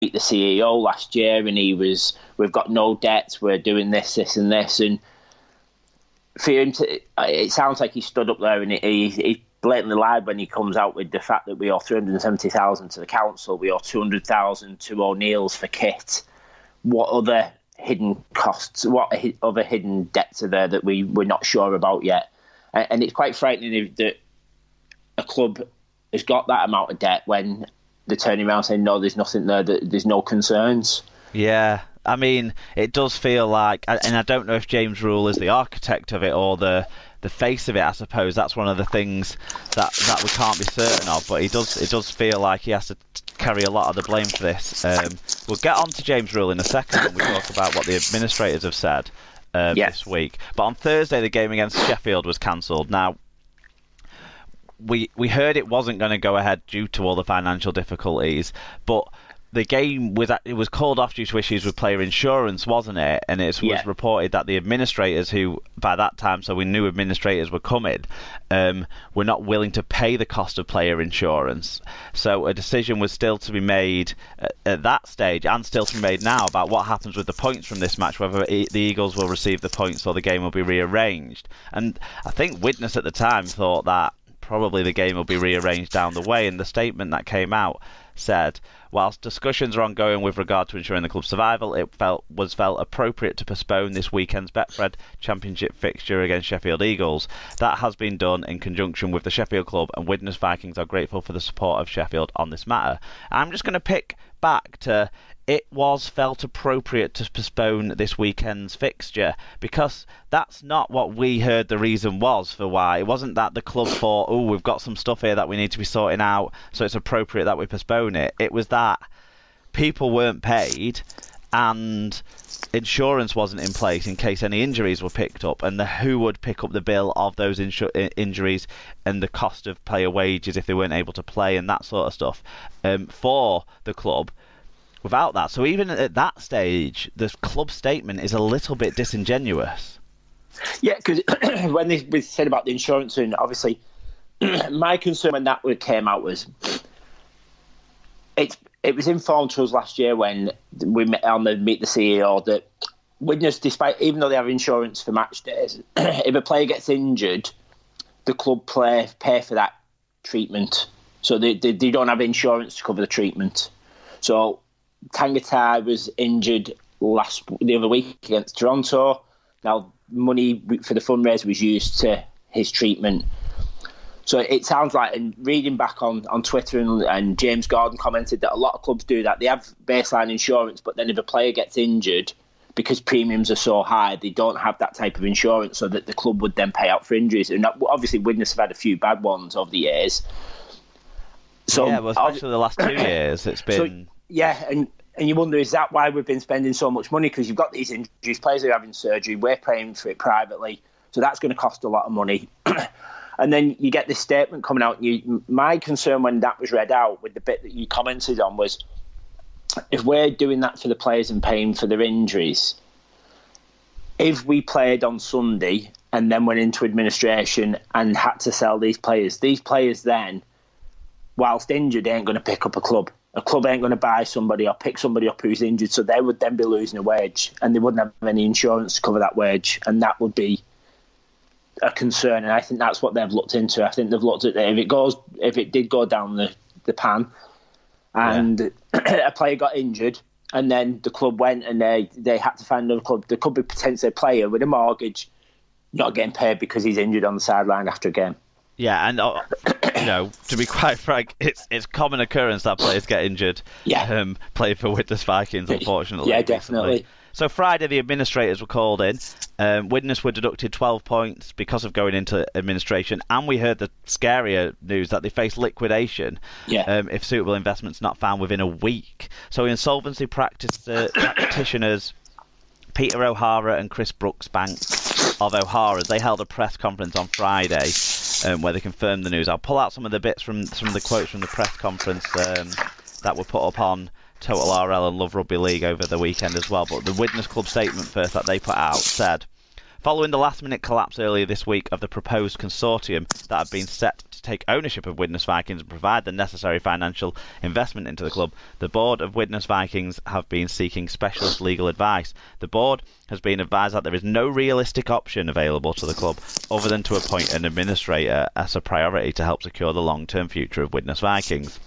the CEO last year, and we've got no debts, we're doing this, and this, and for him to, it sounds like he stood up there and he blatantly lied when he comes out with the fact that we owe 370,000 to the council, we owe 200,000 to O'Neill's for kit. What other hidden costs, what other hidden debts are there that we're not sure about yet? And it's quite frightening that a club has got that amount of debt when they're turning around saying, no, there's nothing there, there's no concerns. Yeah, I mean, it does feel like, and I don't know if James Rule is the architect of it or the face of it. I suppose that's one of the things that we can't be certain of. But it does feel like he has to carry a lot of the blame for this. We'll get on to James Rule in a second when we talk about what the administrators have said this week. But on Thursday, the game against Sheffield was cancelled. Now, we heard it wasn't going to go ahead due to all the financial difficulties, but the game was called off due to issues with player insurance, wasn't it? And it was reported that the administrators, who by that time, so we knew administrators were coming, were not willing to pay the cost of player insurance. So a decision was still to be made at that stage, and still to be made now, about what happens with the points from this match, whether the Eagles will receive the points or the game will be rearranged. And I think Widnes at the time thought that probably the game will be rearranged down the way, and the statement that came out said, whilst discussions are ongoing with regard to ensuring the club's survival, it felt appropriate to postpone this weekend's Betfred Championship fixture against Sheffield Eagles. That has been done in conjunction with the Sheffield club, and Widnes Vikings are grateful for the support of Sheffield on this matter. I'm just going to pick back to, it was felt appropriate to postpone this weekend's fixture, because that's not what we heard the reason was for why. It wasn't that the club thought, oh, we've got some stuff here that we need to be sorting out, so it's appropriate that we postpone it. It was that people weren't paid and insurance wasn't in place in case any injuries were picked up, and who would pick up the bill of those injuries and the cost of player wages if they weren't able to play and that sort of stuff for the club. Without that, so even at that stage, the club statement is a little bit disingenuous. Yeah, because when we said about the insurance, and obviously my concern when that came out was it was informed to us last year when we met on the Meet the CEO that Widnes, despite, even though they have insurance for match days, if a player gets injured, the club pay for that treatment. So they don't have insurance to cover the treatment. So Tangatai was injured the other week against Toronto. Now, money for the fundraiser was used to his treatment. So it sounds like, and reading back on Twitter, and James Gordon commented that a lot of clubs do that. They have baseline insurance, but then if a player gets injured, because premiums are so high, they don't have that type of insurance, so that the club would then pay out for injuries. And obviously, Widnes have had a few bad ones over the years. So, yeah, well, especially the last 2 years, it's been... So, yeah, and you wonder, is that why we've been spending so much money? Because you've got these injuries, players are having surgery, we're paying for it privately, so that's going to cost a lot of money. And then you get this statement coming out. My concern when that was read out, with the bit that you commented on, was if we're doing that for the players and paying for their injuries, if we played on Sunday and then went into administration and had to sell these players then, whilst injured, ain't going to pick up a club. A club ain't going to buy somebody or pick somebody up who's injured, so they would then be losing a wage, and they wouldn't have any insurance to cover that wage, and that would be a concern. And I think that's what they've looked into. I think they've looked at it. If it did go down the pan, and a player got injured, and then the club went and they had to find another club, there could be potentially a player with a mortgage not getting paid because he's injured on the sideline after a game. Yeah, and to be quite frank, it's common occurrence that players get injured. Yeah. Playing for Widnes Vikings, unfortunately. Yeah, definitely. Recently. So Friday, the administrators were called in. Widnes were deducted 12 points because of going into administration, and we heard the scarier news that they face liquidation if suitable investments not found within a week. So insolvency practitioners Peter O'Hara and Chris Brooksbank of O'Hara's, they held a press conference on Friday where they confirmed the news. I'll pull out some of the bits from the quotes from the press conference that were put up on Total RL and Love Rugby League over the weekend as well. But the Widnes Club statement first that they put out said, Following the last-minute collapse earlier this week of the proposed consortium that had been set to take ownership of Widnes Vikings and provide the necessary financial investment into the club, the board of Widnes Vikings have been seeking specialist legal advice. The board has been advised that there is no realistic option available to the club other than to appoint an administrator as a priority to help secure the long-term future of Widnes Vikings.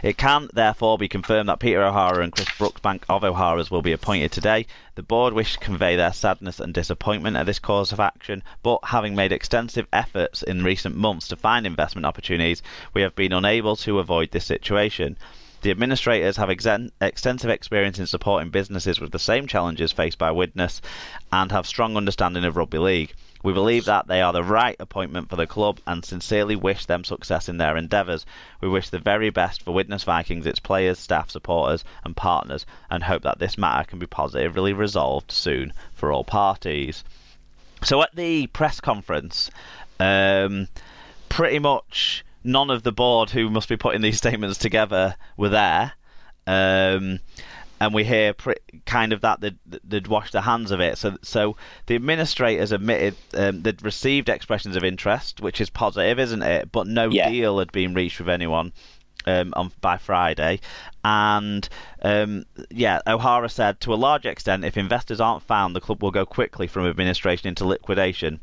It can, therefore, be confirmed that Peter O'Hara and Chris Brooksbank of O'Hara's will be appointed today. The board wish to convey their sadness and disappointment at this course of action, but having made extensive efforts in recent months to find investment opportunities, we have been unable to avoid this situation. The administrators have extensive experience in supporting businesses with the same challenges faced by Widnes and have strong understanding of rugby league. We believe that they are the right appointment for the club and sincerely wish them success in their endeavours. We wish the very best for Widnes Vikings, its players, staff, supporters and partners, and hope that this matter can be positively resolved soon for all parties. So at the press conference, pretty much none of the board who must be putting these statements together were there. And we hear kind of that they'd washed their hands of it. So the administrators admitted they'd received expressions of interest, which is positive, isn't it? But no deal had been reached with anyone by Friday. And O'Hara said, to a large extent, if investors aren't found, the club will go quickly from administration into liquidation.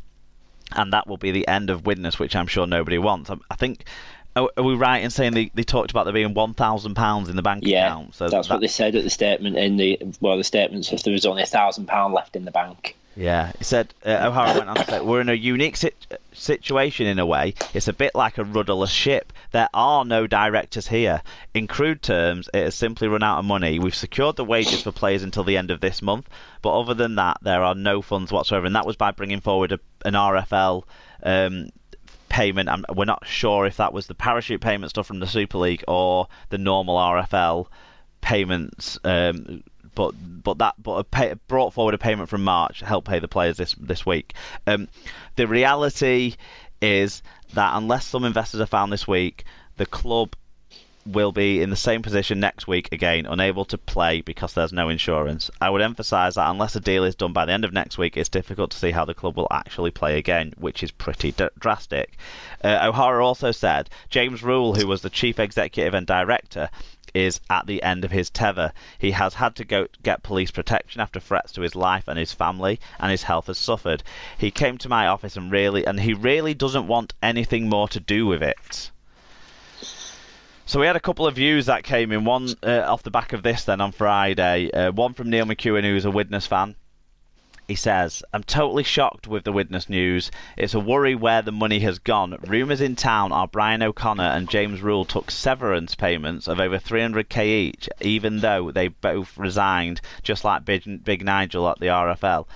And that will be the end of Widnes, which I'm sure nobody wants. I think... Are we right in saying they talked about there being £1,000 in the bank account? So that's what they said at the statement. The statements, if there was only £1,000 left in the bank. Yeah, he said. O'Hara went on to say, "We're in a unique situation in a way. It's a bit like a rudderless ship. There are no directors here. In crude terms, it has simply run out of money. We've secured the wages for players until the end of this month, but other than that, there are no funds whatsoever." And that was by bringing forward an RFL. Payment. We're not sure if that was the parachute payment stuff from the Super League or the normal RFL payments, but brought forward a payment from March to help pay the players this week. The reality is that unless some investors are found this week, the club will be in the same position next week again, unable to play because there's no insurance. I would emphasise that unless a deal is done by the end of next week, it's difficult to see how the club will actually play again, which is pretty drastic. O'Hara also said James Rule, who was the chief executive and director, is at the end of his tether. He has had to go get police protection after threats to his life and his family, and his health has suffered. He came to my office and he really doesn't want anything more to do with it. So we had a couple of views that came in, one off the back of this then on Friday, one from Neil McEwen, who's a Widnes fan. He says, "I'm totally shocked with the Widnes news. It's a worry where the money has gone. Rumours in town are Brian O'Connor and James Rule took severance payments of over 300k each, even though they both resigned, just like Big Nigel at the RFL.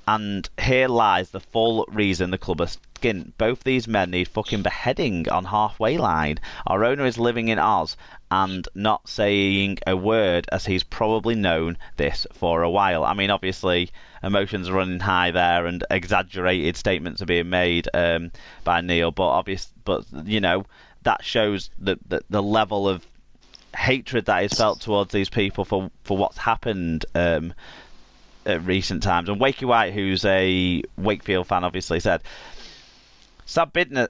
And here lies the full reason the club is skint. Both these men need fucking beheading on halfway line. Our owner is living in Oz and not saying a word, as he's probably known this for a while." I mean, obviously, emotions are running high there, and exaggerated statements are being made by Neil. But you know, that shows the level of hatred that is felt towards these people for what's happened. At recent times. And Wakey White, who's a Wakefield fan, obviously said, sad business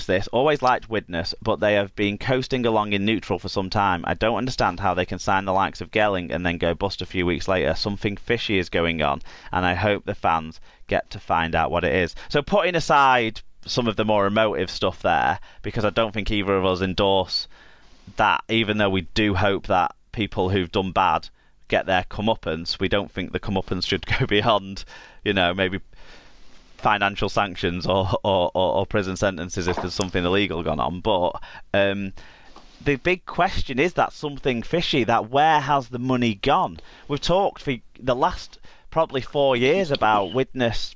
this, always liked Widnes, but they have been coasting along in neutral for some time. I don't understand how they can sign the likes of Gelling and then go bust a few weeks later. Something fishy is going on, and I hope the fans get to find out what it is. So putting aside some of the more emotive stuff there, because I don't think either of us endorse that, even though we do hope that people who've done bad get their comeuppance. We don't think the comeuppance should go beyond, you know, maybe financial sanctions or prison sentences if there's something illegal gone on. But the big question is that something fishy, that where has the money gone? We've talked for the last probably 4 years about Widnes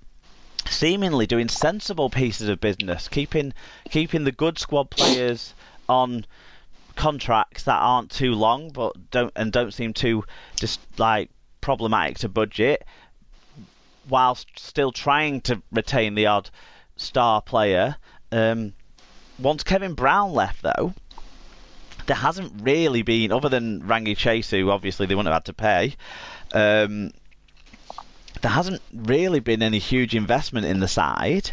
seemingly doing sensible pieces of business, keeping the good squad players on contracts that aren't too long but don't seem too just like problematic to budget, whilst still trying to retain the odd star player. Once Kevin Brown left, though, there hasn't really been, other than Rangi Chase, who obviously they wouldn't have had to pay, there hasn't really been any huge investment in the side.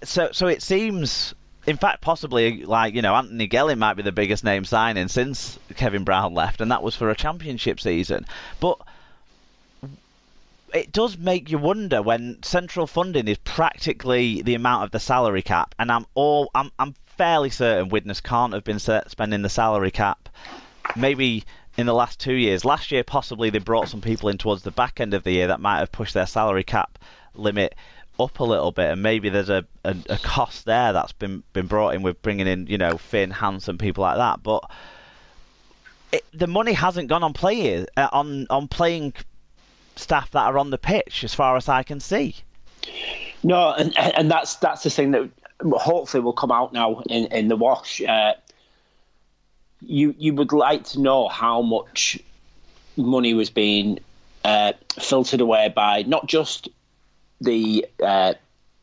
So it seems, in fact, possibly Anthony Gelling might be the biggest name signing since Kevin Brown left, and that was for a championship season. But it does make you wonder when central funding is practically the amount of the salary cap, and I'm fairly certain Widnes can't have been spending the salary cap maybe in the last 2 years. Last year, possibly they brought some people in towards the back end of the year that might have pushed their salary cap limit up a little bit, and maybe there's a cost there that's been brought in with bringing in Finn, Hansen, people like that. But the money hasn't gone on players on playing staff that are on the pitch, as far as I can see. No, and that's the thing that hopefully will come out now in the wash. You would like to know how much money was being filtered away by not just the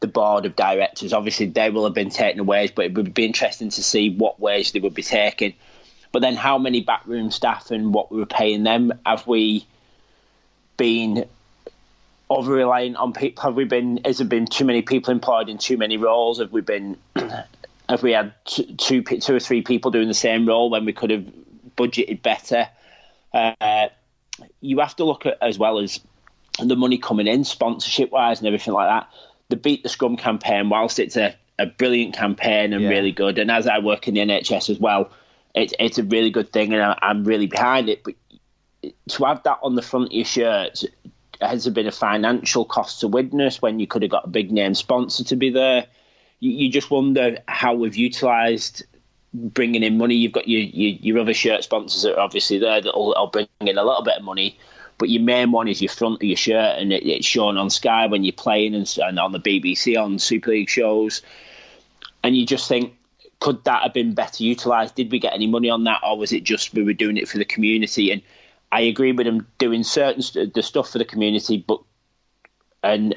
board of directors. Obviously, they will have been taken away, but it would be interesting to see what wage they would be taking. But then how many backroom staff and what we were paying them? Have we been over-reliant on people? Has there been too many people employed in too many roles? Have we had two or three people doing the same role when we could have budgeted better? You have to look at, as well as the money coming in, sponsorship-wise and everything like that. The Beat the Scrum campaign, whilst it's a brilliant campaign and really good, and as I work in the NHS as well, it's a really good thing, and I'm really behind it. But to have that on the front of your shirt, has there been a financial cost to Widnes when you could have got a big name sponsor to be there? You just wonder how we've utilised bringing in money. You've got your other shirt sponsors that are obviously there that'll bring in a little bit of money, but your main one is your front of your shirt, and it's shown on Sky when you're playing and on the BBC on Super League shows. And you just think, could that have been better utilised? Did we get any money on that, or was it just we were doing it for the community? And I agree with them doing the stuff for the community, but and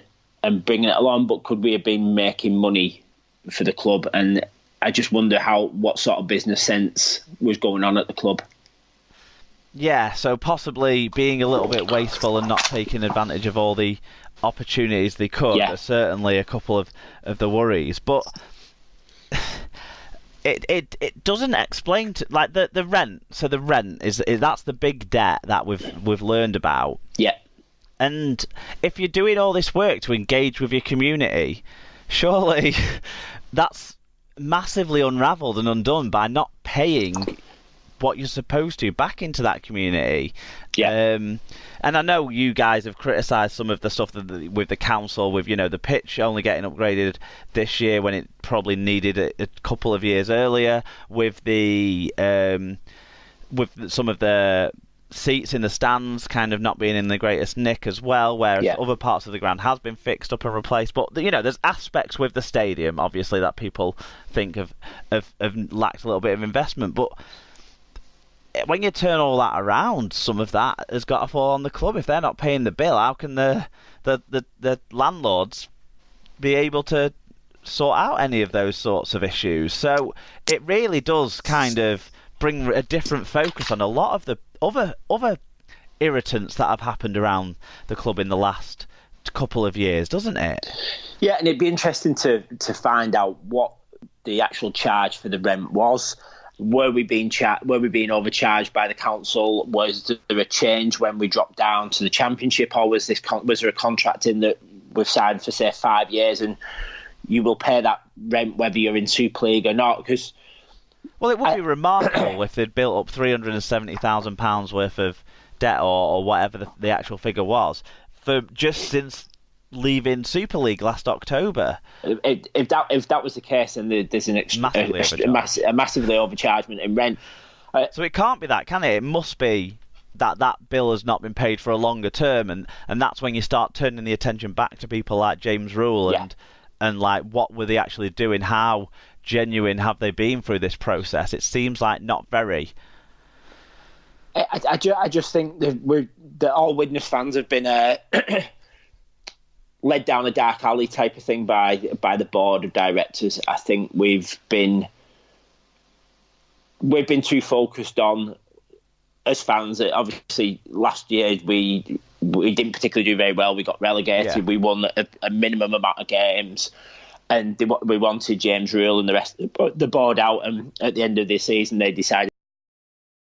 bringing it along. But could we have been making money for the club? And I just wonder what sort of business sense was going on at the club. Yeah, so possibly being a little bit wasteful and not taking advantage of all the opportunities they could. Yeah. Are certainly a couple of the worries, but it doesn't explain the rent. So the rent is that's the big debt that we've learned about. Yeah. And if you're doing all this work to engage with your community, surely that's massively unravelled and undone by not paying what you're supposed to back into that community. Yeah. And I know you guys have criticised some of the stuff with the council, with the pitch only getting upgraded this year when it probably needed it a couple of years earlier, with the with some of the seats in the stands kind of not being in the greatest nick as well, whereas other parts of the ground has been fixed up and replaced. But there's aspects with the stadium obviously that people think have lacked a little bit of investment, but when you turn all that around, some of that has got to fall on the club. If they're not paying the bill, how can the landlords be able to sort out any of those sorts of issues? So it really does kind of bring a different focus on a lot of the other irritants that have happened around the club in the last couple of years, doesn't it? Yeah, and it'd be interesting to find out what the actual charge for the rent was. Were we being overcharged by the council? Was there a change when we dropped down to the Championship, or was there a contract in that we've signed for say 5 years and you will pay that rent whether you're in Super League or not? Because it would be remarkable if they'd built up £370,000 worth of debt or whatever the actual figure was for just since leaving Super League last October. If that was the case, then there's a massively overchargement in rent. So it can't be that, can it? It must be that bill has not been paid for a longer term, and that's when you start turning the attention back to people like James Rule and like, what were they actually doing? How genuine have they been through this process? It seems like not very. I just think that all Widnes fans have been led down a dark alley type of thing by the board of directors. I think we've been too focused on as fans, obviously last year we didn't particularly do very well. We got relegated. Yeah. We won a minimum amount of games, and we wanted James Rule and the rest the board out. And at the end of the season, they decided